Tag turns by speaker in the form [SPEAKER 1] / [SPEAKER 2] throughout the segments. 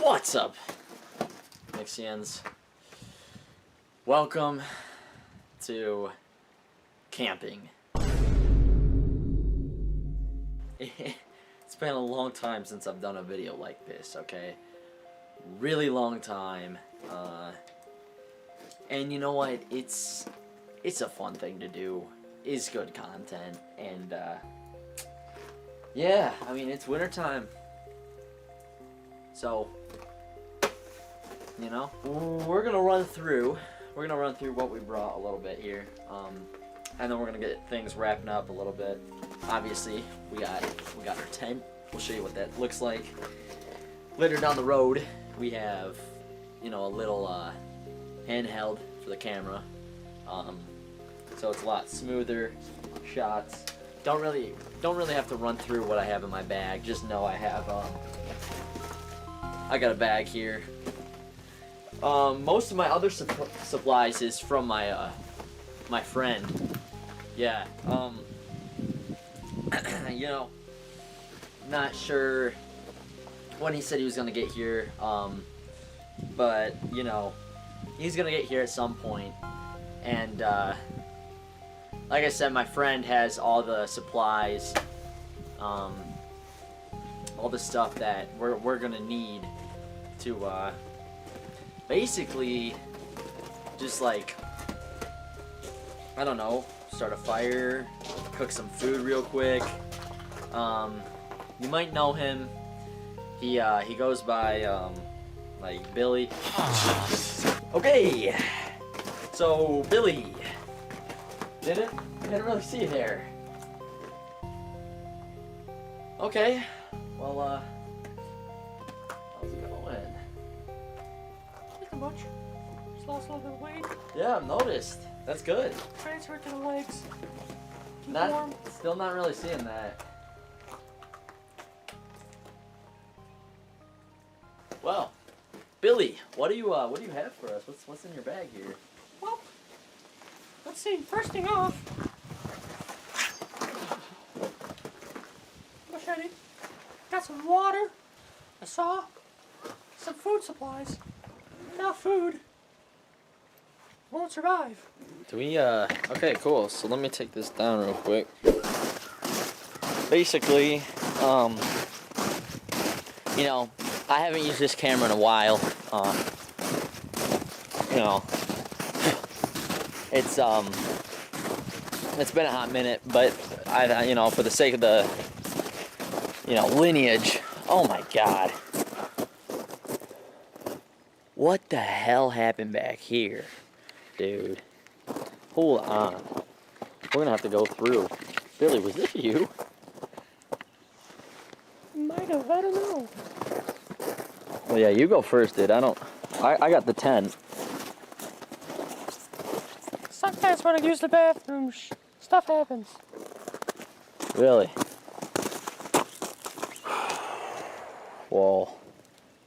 [SPEAKER 1] What's up, Mixians? Welcome to camping. It's been a long time since I've done a video like this, okay? Really long time. And you know what? It's a fun thing to do. It's good content, and yeah, I mean, it's wintertime. So, you know, we're gonna run through what we brought a little bit here, and then we're gonna get things wrapping up a little bit. Obviously, we got our tent. We'll show you what that looks like. Later down the road, we have, you know, a little handheld for the camera, so it's a lot smoother shots. Don't really have to run through what I have in my bag. Just know I have I got a bag here. Most of my other supplies is from my my friend. Yeah. You know, not sure when he said he was gonna get here. But you know, he's gonna get here at some point, and like I said, my friend has all the supplies, all the stuff that we're gonna need to basically just, like, I don't know, start a fire, cook some food real quick. You might know him. He goes by like Billy. Okay, so Billy. Didn't really see you there. Okay, well, how's it going?
[SPEAKER 2] Nothing much. Just lost a little bit of weight.
[SPEAKER 1] Yeah, I've noticed. That's good.
[SPEAKER 2] Transfer to the legs. Keep
[SPEAKER 1] Not,
[SPEAKER 2] warm.
[SPEAKER 1] still not really seeing that. Well, Billy, what do you have for us? What's in your bag here?
[SPEAKER 2] Well, let's see. First thing off, machete. Got some water, a saw, some food supplies. Without food, won't survive.
[SPEAKER 1] Do we, okay, cool. So let me take this down real quick. Basically, you know, I haven't used this camera in a while. You know, it's been a hot minute, but you know, for the sake of the, you know, lineage. Oh my God. What the hell happened back here? Dude. Hold on. We're gonna have to go through. Billy, was this you?
[SPEAKER 2] Might have, I don't know.
[SPEAKER 1] Well, yeah, you go first, dude. I got the tent.
[SPEAKER 2] Sometimes when I use the bathroom, stuff happens.
[SPEAKER 1] Really? Whoa.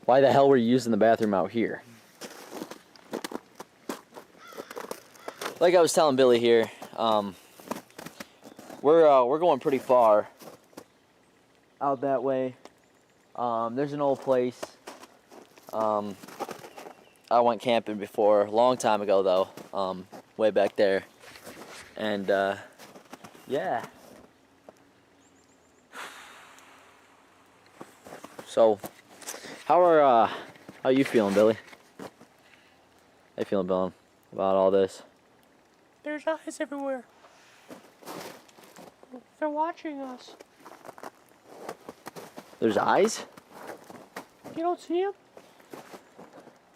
[SPEAKER 1] Why the hell were you using the bathroom out here? Like I was telling Billy here, we're going pretty far out that way. There's an old place. I went camping before, a long time ago though, way back there. And yeah. So, how you feeling, Billy? How you feeling, Bill, about all this?
[SPEAKER 2] There's eyes everywhere. They're watching us.
[SPEAKER 1] There's eyes?
[SPEAKER 2] You don't see them?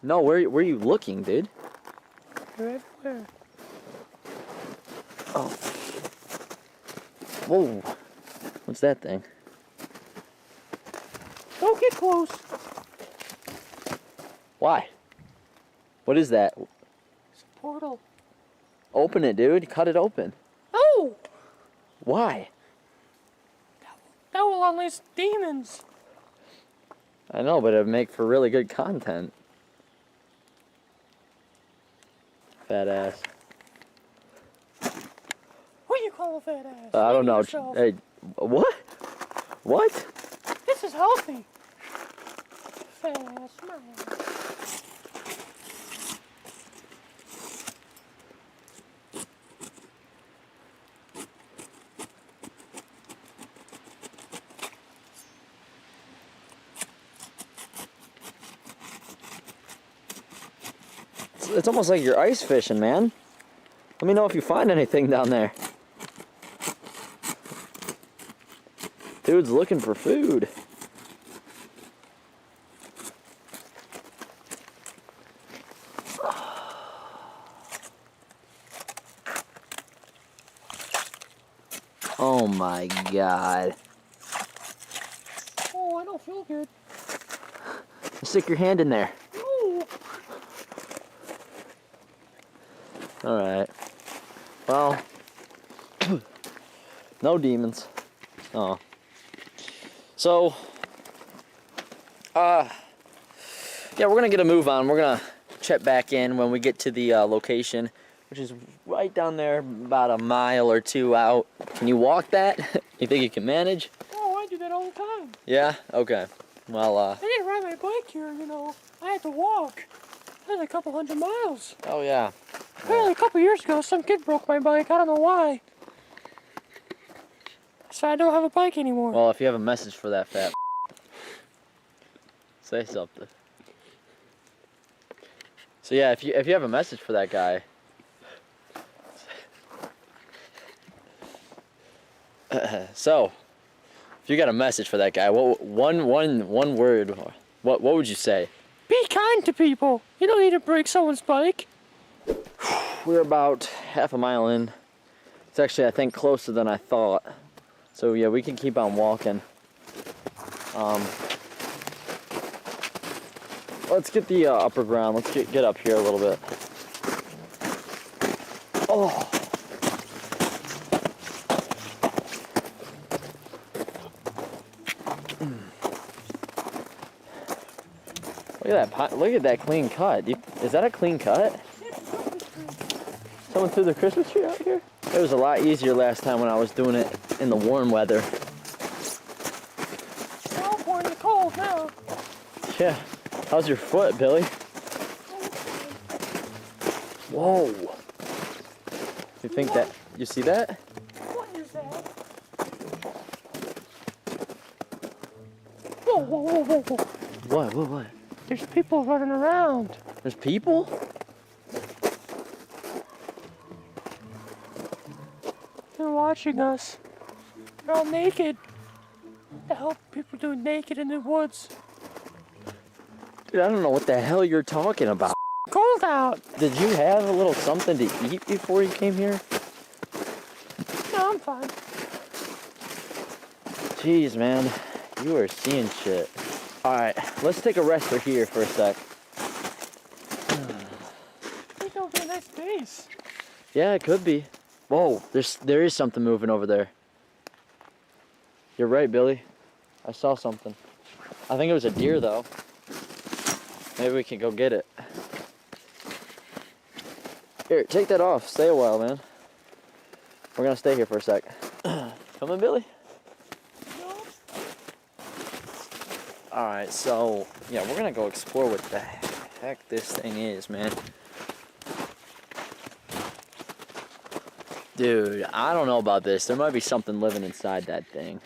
[SPEAKER 1] No, where are you looking, dude?
[SPEAKER 2] They're everywhere.
[SPEAKER 1] Oh. Whoa. What's that thing?
[SPEAKER 2] Don't get close.
[SPEAKER 1] Why? What is that?
[SPEAKER 2] It's a portal.
[SPEAKER 1] Open it, dude. Cut it open.
[SPEAKER 2] No!
[SPEAKER 1] Why?
[SPEAKER 2] That will unleash demons.
[SPEAKER 1] I know, but it'd make for really good content. Fat ass.
[SPEAKER 2] What do you call a fat ass?
[SPEAKER 1] I don't know.
[SPEAKER 2] Yourself.
[SPEAKER 1] Hey, what? What?
[SPEAKER 2] This is healthy. fast, smile.
[SPEAKER 1] It's almost like you're ice fishing, man. Let me know if you find anything down there. Dude's looking for food. Oh my God.
[SPEAKER 2] Oh, I don't feel good.
[SPEAKER 1] Stick your hand in there.
[SPEAKER 2] Ooh.
[SPEAKER 1] Alright. Well, no demons. Oh. So, yeah, we're gonna get a move on. We're gonna check back in when we get to the location, which is right down there, about a mile or two out. Can you walk that? You think you can manage?
[SPEAKER 2] Oh, I do that all the time.
[SPEAKER 1] Yeah? Okay. Well,
[SPEAKER 2] I didn't ride my bike here, you know. I had to walk. That's a couple 100 miles.
[SPEAKER 1] oh yeah.
[SPEAKER 2] Apparently, a couple years ago, some kid broke my bike. I don't know why. So I don't have a bike anymore.
[SPEAKER 1] Well, if you have a message for that fat, say something. So yeah, if you have a message for that guy, so if you got a message for that guy, what one word, what would you say?
[SPEAKER 2] Be kind to people. You don't need to break someone's bike.
[SPEAKER 1] We're about half a mile in. It's actually, I think, closer than I thought. So yeah, we can keep on walking. Let's get the upper ground. Let's get up here a little bit. Oh. Look at that. Look at that clean cut. Is that a clean cut? Someone threw the Christmas tree out here? It was a lot easier last time when I was doing it in the warm weather.
[SPEAKER 2] Well, we're in the cold now.
[SPEAKER 1] Yeah. How's your foot, Billy? Whoa. You think that? You see that?
[SPEAKER 2] What is that? Whoa, whoa, whoa, whoa, whoa.
[SPEAKER 1] What?
[SPEAKER 2] There's people running around.
[SPEAKER 1] There's people?
[SPEAKER 2] They're watching us. They're all naked. What the hell people doing naked in the woods?
[SPEAKER 1] Dude, I don't know what the hell you're talking about.
[SPEAKER 2] Cold out.
[SPEAKER 1] Did you have a little something to eat before you came here?
[SPEAKER 2] No, I'm fine.
[SPEAKER 1] Jeez, man. You are seeing shit. Alright, let's take a rest for here for a sec.
[SPEAKER 2] I think it'll be a nice base.
[SPEAKER 1] Yeah, it could be. Whoa, there is something moving over there. You're right, Billy. I saw something. I think it was a deer, though. Maybe we can go get it. Here, take that off. Stay a while, man. We're gonna stay here for a sec. Come in, Billy.
[SPEAKER 2] No.
[SPEAKER 1] Alright, so, yeah, we're gonna go explore what the heck this thing is, man. Dude, I don't know about this. There might be something living inside that thing.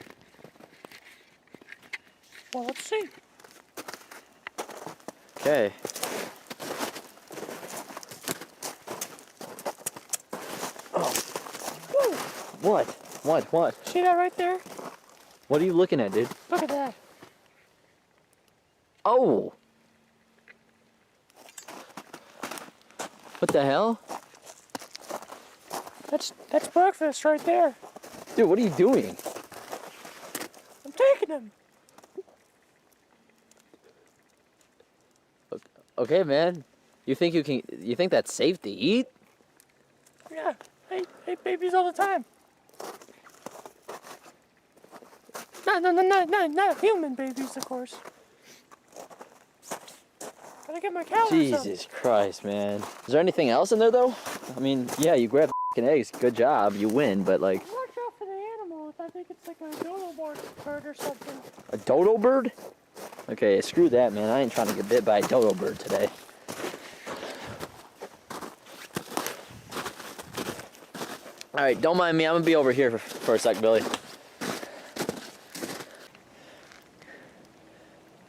[SPEAKER 2] Well, let's see.
[SPEAKER 1] Okay. Oh.
[SPEAKER 2] Woo.
[SPEAKER 1] What?
[SPEAKER 2] See that right there?
[SPEAKER 1] What are you looking at, dude?
[SPEAKER 2] Look at that.
[SPEAKER 1] Oh! What the hell?
[SPEAKER 2] That's breakfast right there.
[SPEAKER 1] Dude, what are you doing?
[SPEAKER 2] I'm taking them.
[SPEAKER 1] Okay, man. You think that's safe to eat?
[SPEAKER 2] Yeah, I eat babies all the time. Not human babies, of course. Gotta get my calories up.
[SPEAKER 1] Jesus Christ, man. Is there anything else in there, though? I mean, yeah, you grabbed eggs. Good job. You win, but like...
[SPEAKER 2] Watch out for the animals. I think it's like a dodo bird or something.
[SPEAKER 1] A dodo bird? Okay, screw that, man. I ain't trying to get bit by a dodo bird today. Alright, don't mind me. I'm gonna be over here for a sec, Billy.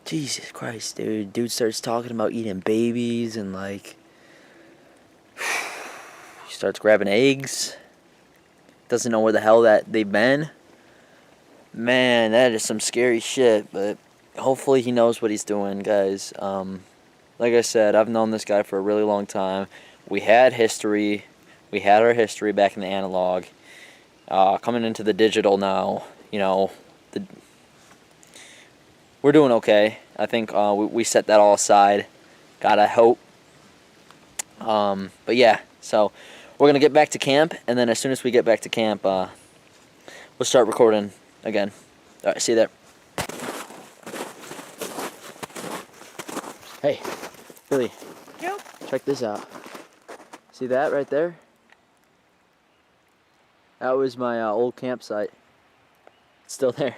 [SPEAKER 1] Jesus Christ, dude. Dude starts talking about eating babies and like... he starts grabbing eggs. Doesn't know where the hell that they've been. Man, that is some scary shit, but hopefully he knows what he's doing, guys. Like I said, I've known this guy for a really long time. We had history. We had our history back in the analog. Coming into the digital now, you know, we're doing okay. I think we set that all aside. God, I hope. But yeah, so we're going to get back to camp, and then as soon as we get back to camp, we'll start recording again. All right, see you there. Hey, Billy.
[SPEAKER 2] Yep.
[SPEAKER 1] Check this out. See that right there? That was my old campsite. It's still there.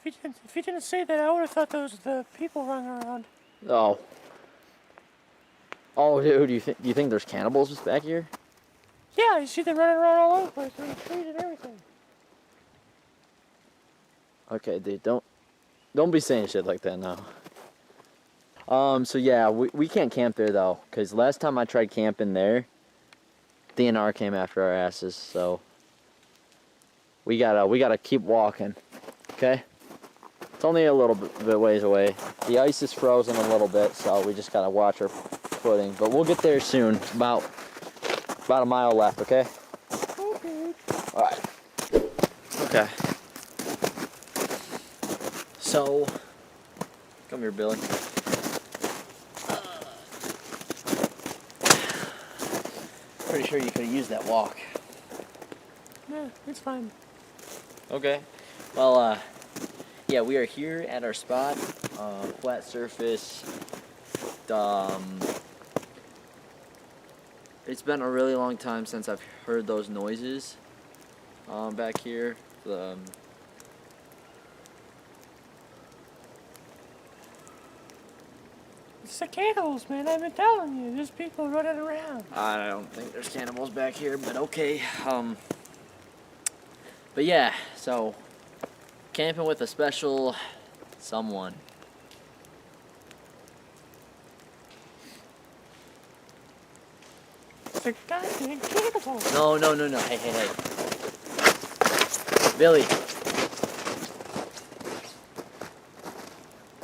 [SPEAKER 2] If you didn't say that, I would have thought those were the people running around.
[SPEAKER 1] Oh. Oh, dude, you think there's cannibals back here?
[SPEAKER 2] Yeah, you see them running around all over the place, through the trees and everything.
[SPEAKER 1] Okay, dude, don't be saying shit like that now. So yeah, we can't camp there though, cause last time I tried camping there, DNR came after our asses. So we gotta keep walking. Okay. It's only a little bit ways away. The ice is frozen a little bit, so we just gotta watch our footing. But we'll get there soon. About a mile left. Okay.
[SPEAKER 2] Okay.
[SPEAKER 1] All right. Okay. So, come here, Billy. Pretty sure you could have used that walk.
[SPEAKER 2] Yeah, it's fine.
[SPEAKER 1] Okay. Well, yeah, we are here at our spot. Flat surface. It's been a really long time since I've heard those noises back here.
[SPEAKER 2] It's the cannibals, man. I've been telling you. There's people running around.
[SPEAKER 1] I don't think there's cannibals back here, but okay. But yeah, so camping with a special someone.
[SPEAKER 2] It's a goddamn cannibal.
[SPEAKER 1] No. Hey. Billy.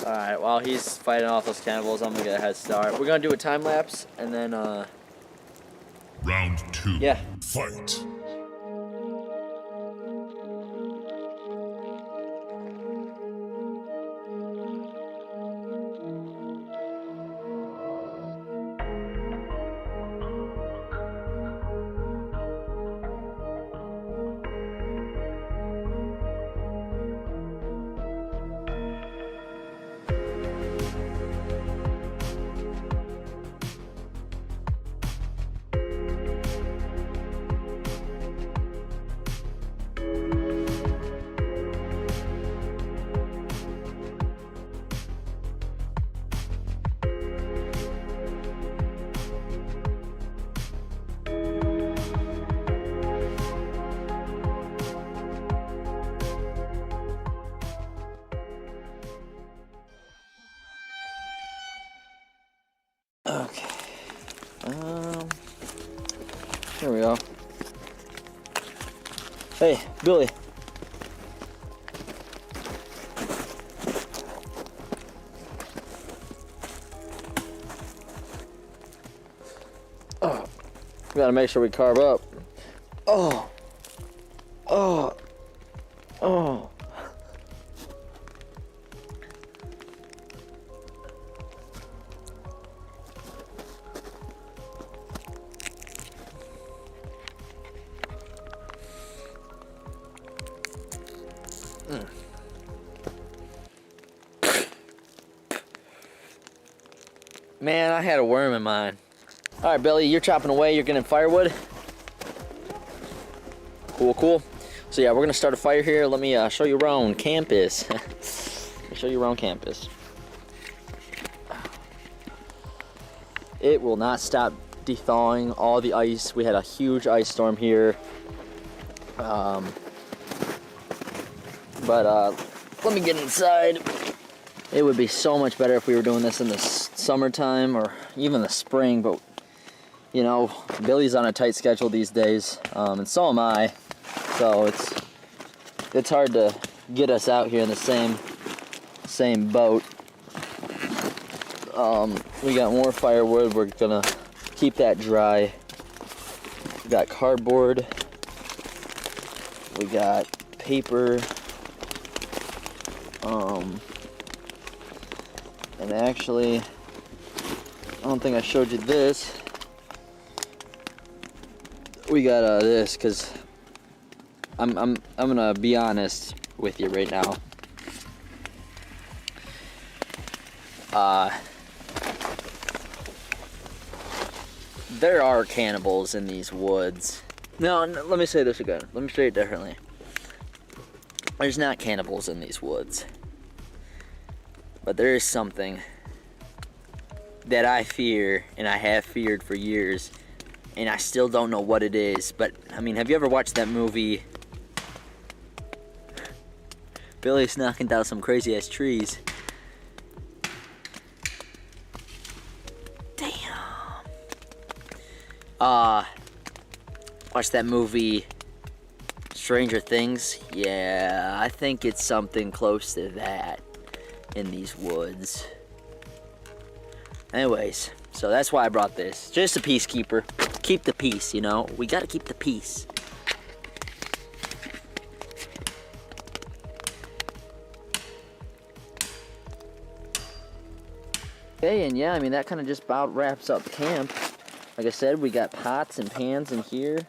[SPEAKER 1] Alright, while he's fighting off those cannibals, I'm gonna get a head start. We're gonna do a time lapse and then
[SPEAKER 3] Round 2.
[SPEAKER 1] Yeah.
[SPEAKER 3] Fight.
[SPEAKER 1] okay. Here we go. Hey, Billy. Oh, we gotta make sure we carve up. Oh. Man, I had a worm in mine. All right, Billy, you're chopping away. You're getting firewood. Cool. So yeah, we're gonna start a fire here. Let me show you around campus. Let me show you around campus. It will not stop thawing all the ice. We had a huge ice storm here. But let me get inside. It would be so much better if we were doing this in the summertime or even the spring, but you know, Billy's on a tight schedule these days, and so am I. So it's hard to get us out here in the same boat. We got more firewood. We're gonna keep that dry. We got cardboard. We got paper. And actually, I don't think I showed you this. We got this, cause I'm gonna be honest with you right now. There are cannibals in these woods. No, let me say this again. Let me say it differently. There's not cannibals in these woods. But there is something that I fear, and I have feared for years, and I still don't know what it is. But, I mean, have you ever watched that movie, Billy's knocking down some crazy-ass trees? Watch that movie Stranger Things? Yeah, I think it's something close to that in these woods. Anyways, so that's why I brought this. Just a peacekeeper. Keep the peace, you know? We gotta keep the peace. Okay, and yeah, I mean, that kind of just about wraps up camp. Like I said, we got pots and pans in here.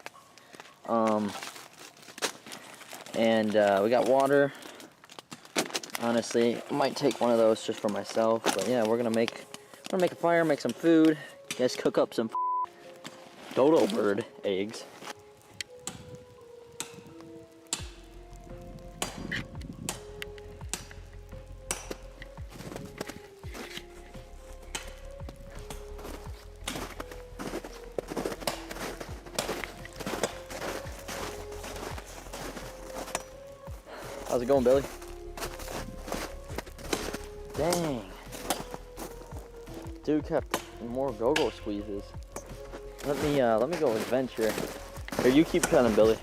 [SPEAKER 1] We got water. Honestly, I might take one of those just for myself. But yeah, we're gonna make a fire, make some food. Guys, cook up some dodo bird eggs. How's it going, Billy? Dang. Dude kept more go-go squeezes. Let me go adventure. Here, you keep cutting, Billy.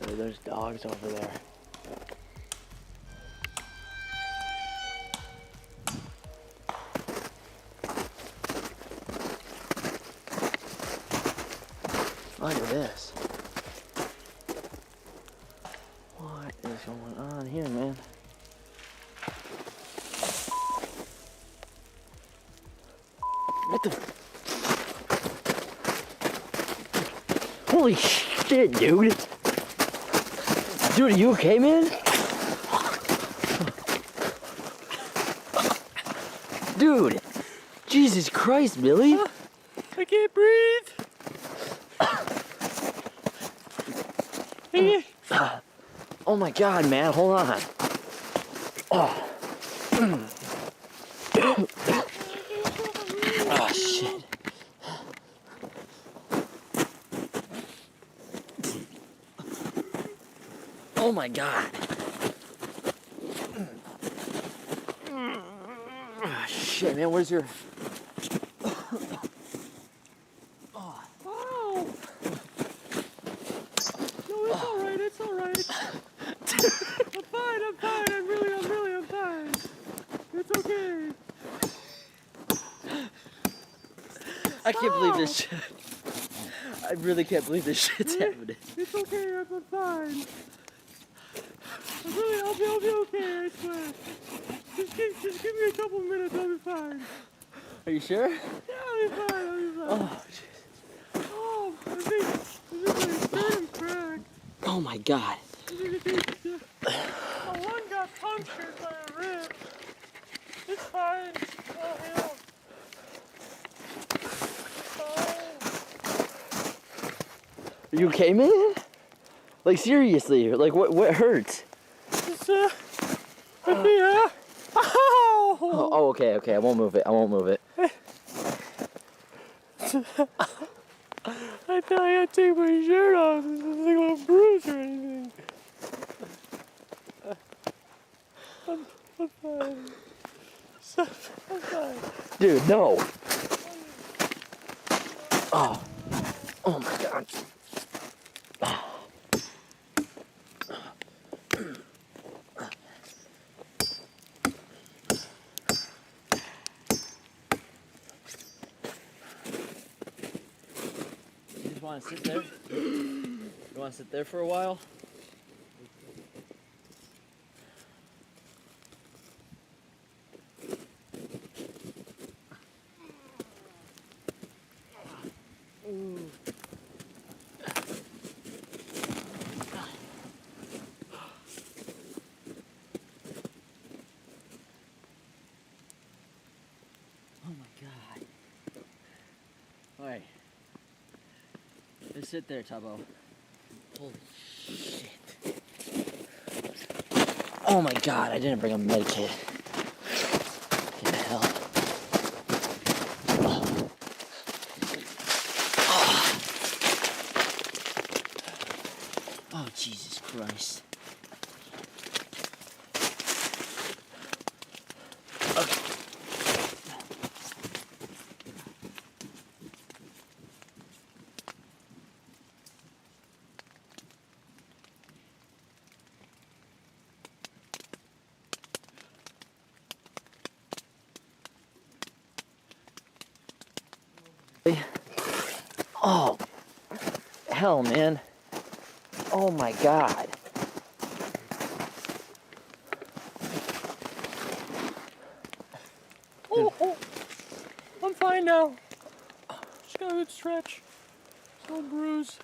[SPEAKER 1] Oh, there's dogs over there. Look at this. What is going on here, man? What the? Holy shit, dude. Dude, are you okay, man? Dude. Jesus Christ, Billy.
[SPEAKER 2] I can't breathe.
[SPEAKER 1] Oh my God, man, hold on. Oh. Oh shit. Oh my God. Oh, shit, man, where's your...
[SPEAKER 2] It's alright. I'm fine. I'm fine. It's okay.
[SPEAKER 1] I can't believe this shit. I really can't believe this shit's happening.
[SPEAKER 2] It's okay, I'm fine. I'll be okay, I swear. Just give me a couple minutes, I'll be fine.
[SPEAKER 1] Are you sure?
[SPEAKER 2] Yeah, I'll be fine.
[SPEAKER 1] Oh, Jesus.
[SPEAKER 2] Oh, I think my sternum cracked.
[SPEAKER 1] Oh my God.
[SPEAKER 2] My one got punctured by a rib. It's fine. Oh, hell.
[SPEAKER 1] Are you okay, man? Like seriously, like what hurts?
[SPEAKER 2] It's, yeah. Ow!
[SPEAKER 1] Oh, okay, I won't move it.
[SPEAKER 2] I thought I had to take my shirt off. It's like a little bruise or anything. I'm fine. I'm fine.
[SPEAKER 1] Dude, no. Oh my God. You just want to sit there? You want to sit there for a while? Oh my God. Alright. Just sit there, Tubbo. Holy shit. Oh my God, I didn't bring a med kit. What the hell? Oh, Jesus Christ. Okay. Oh, hell, man. Oh my God.
[SPEAKER 2] Oh, I'm fine now. Just got a good stretch. Just a little bruise.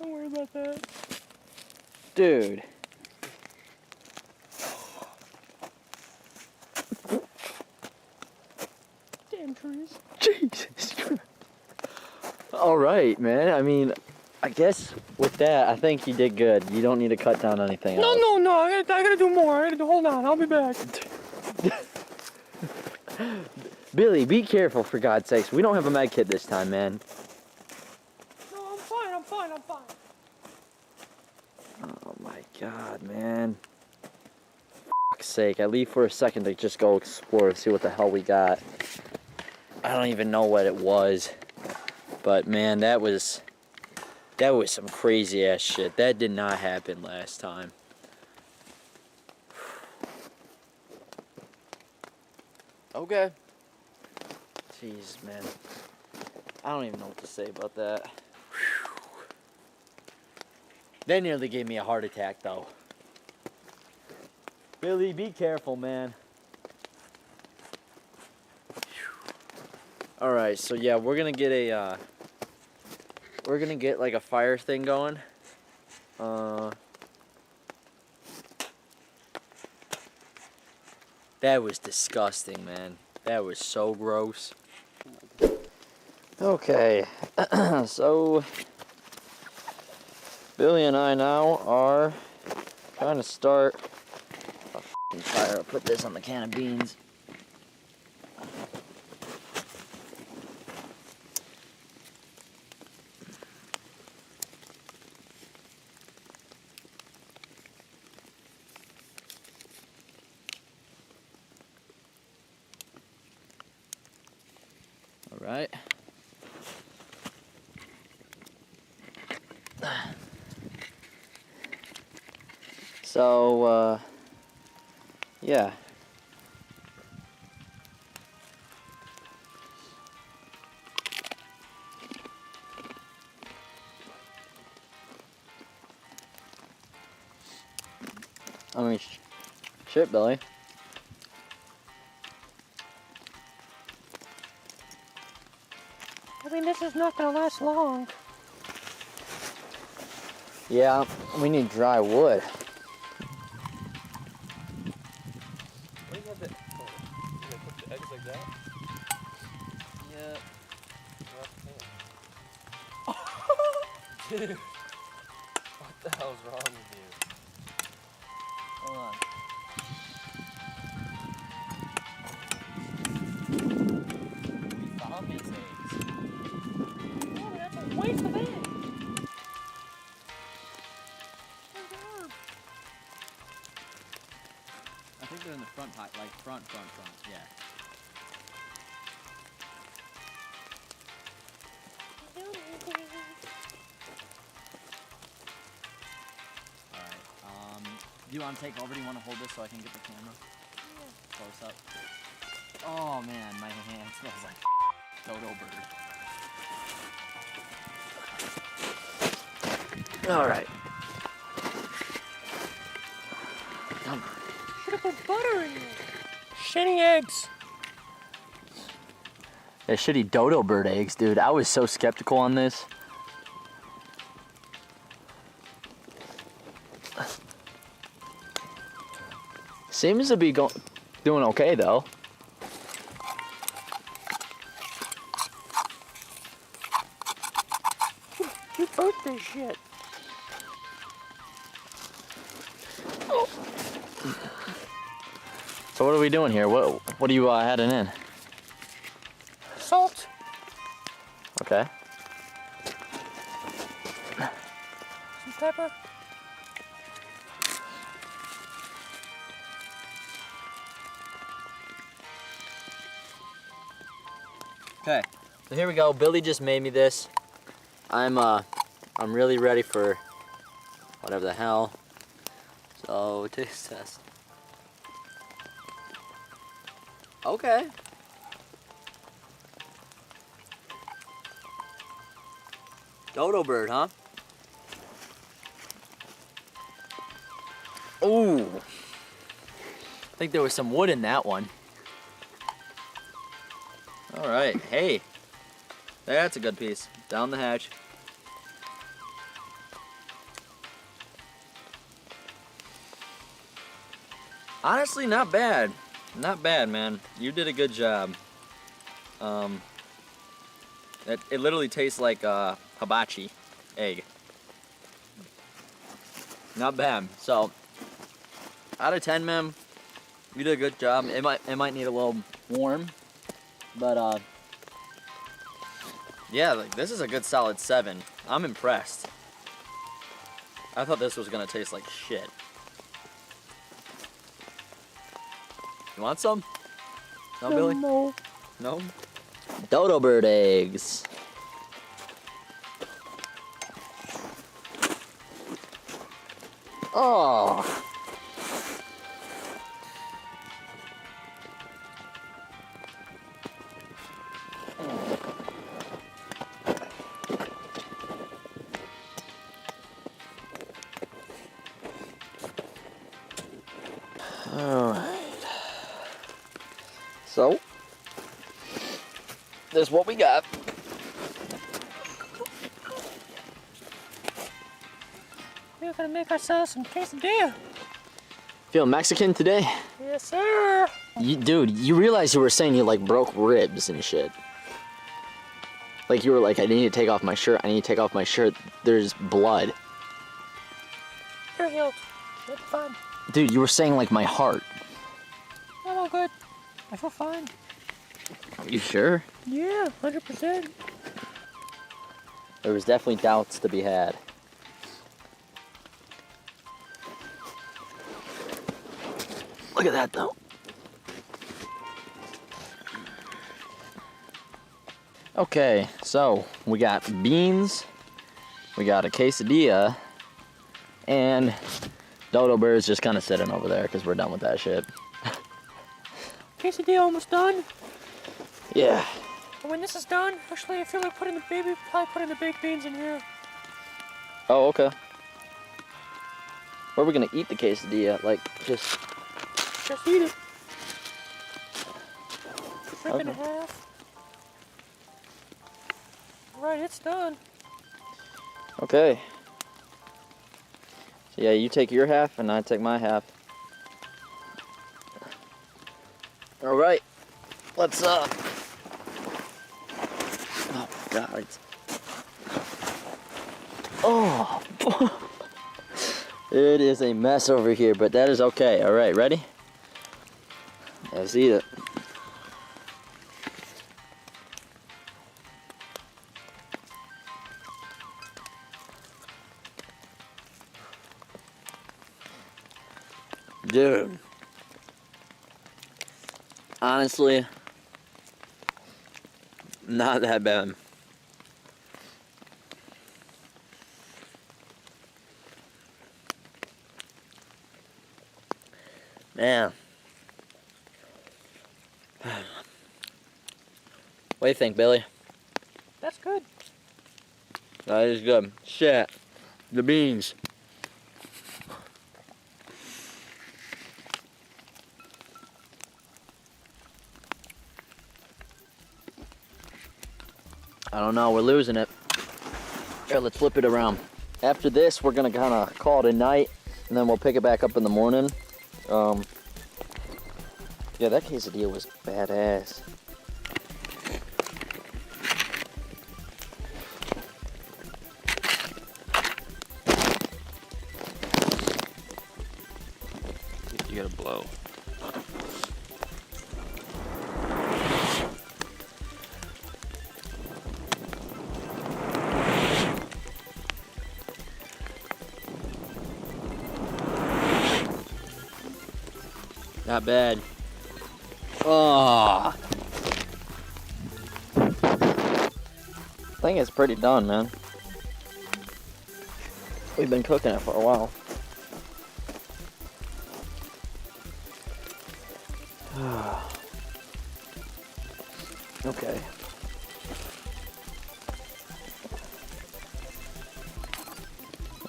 [SPEAKER 2] Don't worry about that.
[SPEAKER 1] Dude.
[SPEAKER 2] Damn trees.
[SPEAKER 1] Jesus Christ. All right, man. I mean, I guess with that, I think you did good. You don't need to cut down anything else.
[SPEAKER 2] No. I gotta do more. Hold on. I'll be back.
[SPEAKER 1] Billy, be careful for God's sakes. We don't have a med kit this time, man.
[SPEAKER 2] No, I'm fine.
[SPEAKER 1] Oh my God, man. For fuck's sake, I leave for a second to just go explore, see what the hell we got. I don't even know what it was. But man, that was some crazy ass shit. That did not happen last time. Okay. Jeez, man. I don't even know what to say about that. Whew. That nearly gave me a heart attack, though. Billy, be careful, man. All right, so yeah, we're gonna get like a fire thing going. That was disgusting, man. That was so gross. Okay, so Billy and I now are trying to start a f***ing fire. I'll put this on the can of beans. All right. So, yeah. I mean, shit, Billy.
[SPEAKER 2] I mean, this is not gonna last long.
[SPEAKER 1] Yeah, we need dry wood.
[SPEAKER 2] Why do you have that? Oh, you gonna cook the eggs like that?
[SPEAKER 1] Yeah.
[SPEAKER 2] Dude, what the hell's wrong with you?
[SPEAKER 1] Hold on. We found these eggs.
[SPEAKER 2] Oh, that's a waste of eggs.
[SPEAKER 1] I think they're in the front pot, like front, yeah. Alright, do you want to take over? Do you want to hold this so I can get the camera close up? Oh man, my hand smells like dodo bird. Alright.
[SPEAKER 2] Should have put butter in there. Shitty eggs.
[SPEAKER 1] Yeah, shitty dodo bird eggs, dude. I was so skeptical on this. Seems to be doing okay though.
[SPEAKER 2] You burnt this shit.
[SPEAKER 1] So what are we doing here? What are you adding in?
[SPEAKER 2] Salt.
[SPEAKER 1] Okay.
[SPEAKER 2] Some pepper.
[SPEAKER 1] Okay. So here we go. Billy just made me this. I'm really ready for whatever the hell. So taste test. Okay. Dodo bird, huh? Ooh. I think there was some wood in that one. All right. Hey. That's a good piece. Down the hatch. Honestly, not bad. Not bad, man. You did a good job. It literally tastes like hibachi egg. Not bad. So, out of 10, man, you did a good job. It might need a little warm, but yeah, like this is a good solid 7. I'm impressed. I thought this was gonna taste like shit. You want some? No, Billy?
[SPEAKER 2] No.
[SPEAKER 1] No? Dodo bird eggs. Oh. All right. So, this is what we got.
[SPEAKER 2] We're gonna make ourselves some quesadilla.
[SPEAKER 1] Feeling Mexican today?
[SPEAKER 2] Yes, sir.
[SPEAKER 1] Dude, you realize you were saying you like broke ribs and shit. Like you were like, I need to take off my shirt. I need to take off my shirt. There's blood.
[SPEAKER 2] You're healed. It's fine.
[SPEAKER 1] Dude, you were saying like my heart.
[SPEAKER 2] I'm all good. I feel fine.
[SPEAKER 1] Are you sure?
[SPEAKER 2] Yeah, 100%.
[SPEAKER 1] There was definitely doubts to be had. Look at that though. Okay, so we got beans, we got a quesadilla, and Dodo Bird's just kind of sitting over there because we're done with that shit.
[SPEAKER 2] Quesadilla almost done.
[SPEAKER 1] Yeah.
[SPEAKER 2] And when this is done, actually, I feel like probably putting the baked beans in here.
[SPEAKER 1] Oh, okay. Where are we gonna eat the quesadilla? Like, just
[SPEAKER 2] eat it. Rip
[SPEAKER 1] Okay.
[SPEAKER 2] in half. Right, it's done.
[SPEAKER 1] okay. Yeah, you take your half and I take my half. All right, let's oh my God. Oh, it is a mess over here, but that is okay. All right, ready? Let's eat it. Dude, honestly, not that bad. Man. What do you think, Billy?
[SPEAKER 2] That's good.
[SPEAKER 1] That is good. Shit. The beans. I don't know, we're losing it. Here, let's flip it around. After this, we're gonna kind of call it a night, and then we'll pick it back up in the morning. Yeah, that quesadilla was badass.
[SPEAKER 2] You gotta blow.
[SPEAKER 1] Not bad. Oh. I think it's pretty done, man. We've been cooking it for a while. Okay.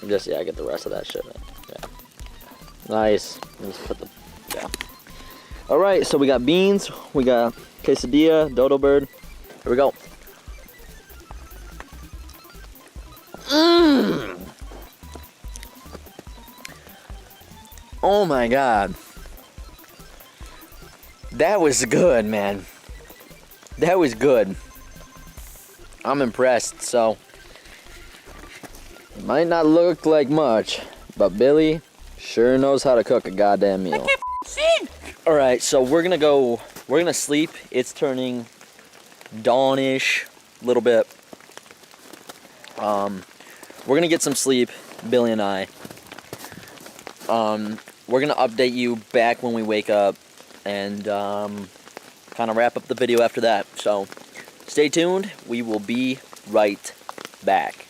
[SPEAKER 1] Just, yeah, get the rest of that shit in. Yeah. Nice. Just put the, yeah. Alright, so we got beans, we got quesadilla, dodo bird. Here we go. Mmm. Oh my God. That was good, man. That was good. I'm impressed, so. It might not look like much, but Billy sure knows how to cook a goddamn meal.
[SPEAKER 2] I can't see.
[SPEAKER 1] Alright, so we're gonna sleep. It's turning dawn-ish, a little bit. We're gonna get some sleep, Billy and I. We're gonna update you back when we wake up and kind of wrap up the video after that. So stay tuned, we will be right back.